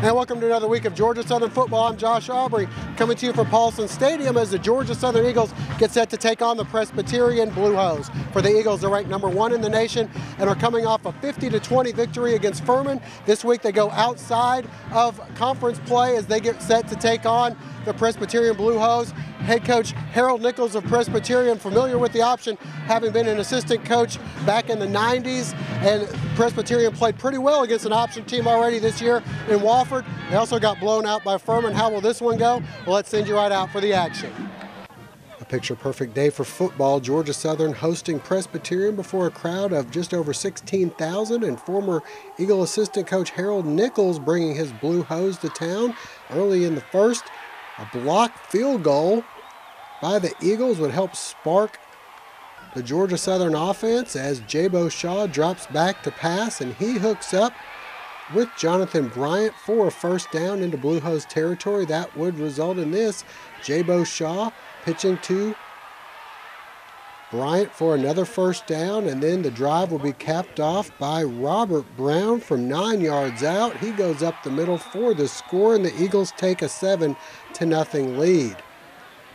And welcome to another week of Georgia Southern football. I'm Josh Aubrey, coming to you from Paulson Stadium as the Georgia Southern Eagles get set to take on the Presbyterian Blue Hose. For the Eagles, they're ranked #1 in the nation and are coming off a 50-20 victory against Furman. This week they go outside of conference play as they get set to take on the Presbyterian Blue Hose. Head coach Harold Nichols of Presbyterian, familiar with the option, having been an assistant coach back in the 90s, and Presbyterian played pretty well against an option team already this year in Wofford. They also got blown out by Furman. How will this one go? Well, let's send you right out for the action. A picture-perfect day for football. Georgia Southern hosting Presbyterian before a crowd of just over 16,000, and former Eagle assistant coach Harold Nichols bringing his Blue Hose to town. Early in the first, a blocked field goal by the Eagles would help spark the Georgia Southern offense as Jabo Shaw drops back to pass, and he hooks up with Jonathan Bryant for a first down into Blue Hose territory. That would result in this. Jabo Shaw pitching to Bryant for another first down, and then the drive will be capped off by Robert Brown from 9 yards out. He goes up the middle for the score, and the Eagles take a 7-0 lead.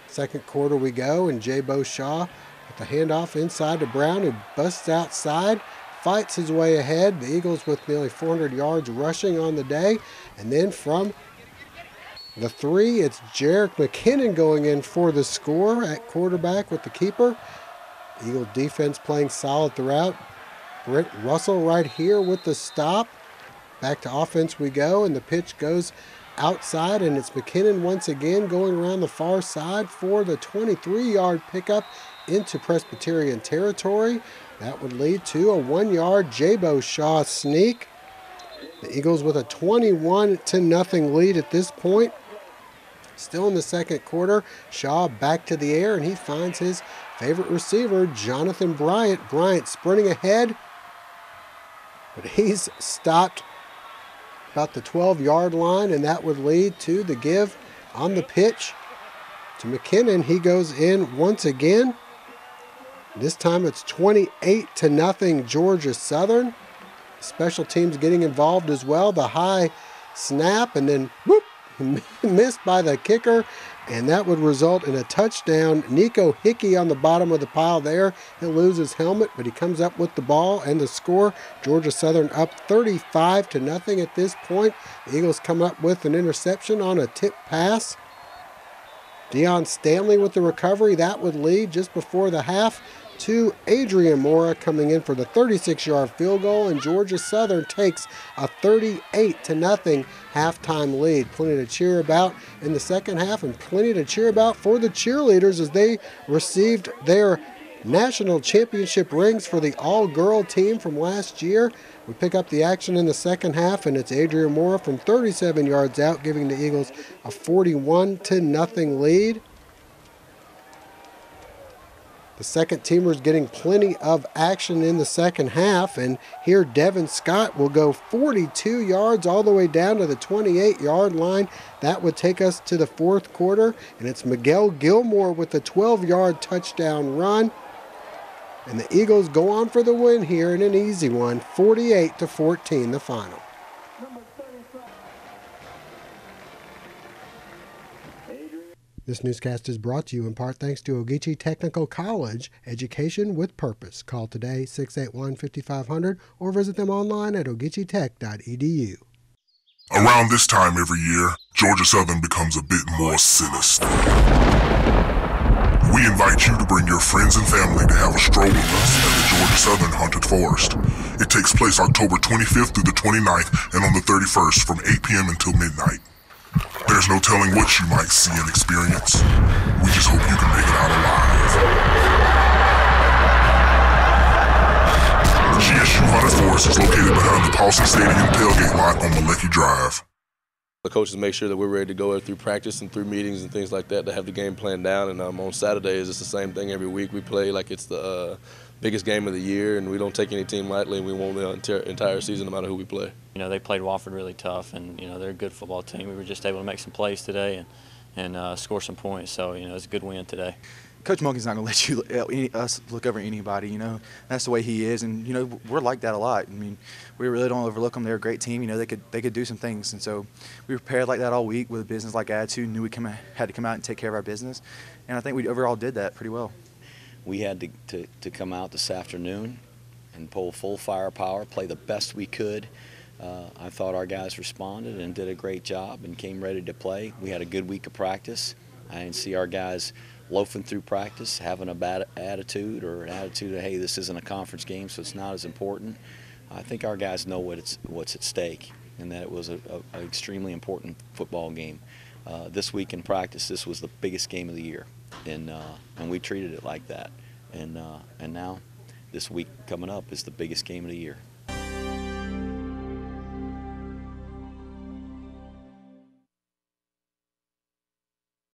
Second quarter we go, and Jabo Shaw with the handoff inside to Brown, who busts outside, fights his way ahead. The Eagles with nearly 400 yards rushing on the day. And then from the 3, it's Jarek McKinnon going in for the score at quarterback with the keeper. Eagle defense playing solid throughout. Brent Russell right here with the stop. Back to offense we go, and the pitch goes outside, and it's McKinnon once again going around the far side for the 23-yard pickup into Presbyterian territory. That would lead to a 1-yard Jabo Shaw sneak. The Eagles with a 21-0 lead at this point. Still in the second quarter, Shaw back to the air, and he finds his favorite receiver, Jonathan Bryant. Bryant sprinting ahead, but he's stopped about the 12-yard line, and that would lead to the give on the pitch to McKinnon. He goes in once again. This time it's 28-0 Georgia Southern. Special teams getting involved as well. The high snap, and then whoop, missed by the kicker, and that would result in a touchdown. Nico Hickey on the bottom of the pile there. He'll lose his helmet, but he comes up with the ball and the score. Georgia Southern up 35-0 at this point. The Eagles come up with an interception on a tip pass. Deion Stanley with the recovery. That would lead just before the half to Adrian Mora coming in for the 36-yard field goal, and Georgia Southern takes a 38-0 halftime lead. Plenty to cheer about in the second half, and plenty to cheer about for the cheerleaders as they received their national championship rings for the all-girl team from last year. We pick up the action in the second half, and it's Adrian Mora from 37 yards out giving the Eagles a 41-0 lead. The second teamers getting plenty of action in the second half, and here Devin Scott will go 42 yards all the way down to the 28-yard line. That would take us to the fourth quarter, and it's Miguel Gilmore with the 12-yard touchdown run. And the Eagles go on for the win here in an easy one, 48-14 the final. This newscast is brought to you in part thanks to Ogeechee Technical College, education with purpose. Call today 681-5500 or visit them online at ogeecheetech.edu. Around this time every year, Georgia Southern becomes a bit more sinister. We invite you to bring your friends and family to have a stroll with us at the Georgia Southern Haunted Forest. It takes place October 25th through the 29th and on the 31st from 8 p.m. until midnight. There's no telling what you might see and experience. We just hope you can make it out alive. GSU Haunted Forest is located behind the Paulson Stadium tailgate lot on Malecki Drive. The coaches make sure that we're ready to go through practice and through meetings and things like that to have the game planned down. And on Saturdays, it's the same thing every week. We play like it's the biggest game of the year, and we don't take any team lightly, and we won't the entire season no matter who we play. You know, they played Wofford really tough, and, you know, they're a good football team. We were just able to make some plays today and score some points. So, you know, it's a good win today. Coach Monken's not going to let us look over anybody, you know. That's the way he is, and, you know, we're like that a lot. I mean, we really don't overlook them. They're a great team. You know, they could do some things. And so we prepared like that all week with a business-like attitude, knew we had to come out and take care of our business. And I think we overall did that pretty well. We had to come out this afternoon and pull full firepower, play the best we could. I thought our guys responded and did a great job and came ready to play. We had a good week of practice. I didn't see our guys loafing through practice, having a bad attitude or an attitude of, hey, this isn't a conference game, so it's not as important. I think our guys know what's at stake, and that it was an extremely important football game. This week in practice, this was the biggest game of the year, and we treated it like that. And now this week coming up is the biggest game of the year.